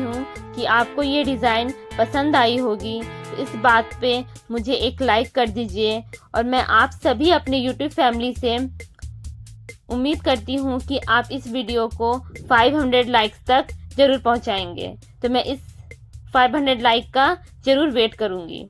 हूँ कि आपको ये डिज़ाइन पसंद आई होगी। तो इस बात पे मुझे एक लाइक कर दीजिए और मैं आप सभी अपने यूट्यूब फैमिली से उम्मीद करती हूँ कि आप इस वीडियो को 500 लाइक्स तक ज़रूर पहुँचाएंगे। तो मैं इस 500 लाइक का ज़रूर वेट करूँगी।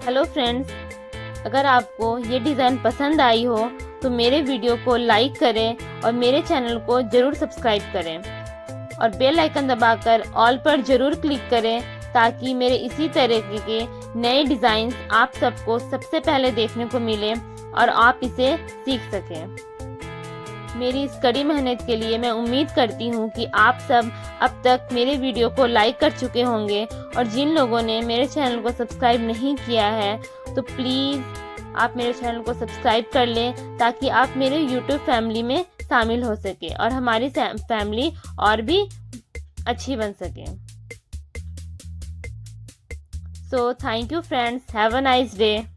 हेलो फ्रेंड्स, अगर आपको ये डिज़ाइन पसंद आई हो तो मेरे वीडियो को लाइक करें और मेरे चैनल को ज़रूर सब्सक्राइब करें और बेल आइकन दबाकर ऑल पर ज़रूर क्लिक करें ताकि मेरे इसी तरह के नए डिज़ाइंस आप सबको सबसे पहले देखने को मिले और आप इसे सीख सकें। मेरी इस कड़ी मेहनत के लिए मैं उम्मीद करती हूँ कि आप सब अब तक मेरे वीडियो को लाइक कर चुके होंगे और जिन लोगों ने मेरे चैनल को सब्सक्राइब नहीं किया है तो प्लीज़ आप मेरे चैनल को सब्सक्राइब कर लें ताकि आप मेरे यूट्यूब फैमिली में शामिल हो सके और हमारी फैमिली और भी अच्छी बन सके। So thank you friends, have a nice day.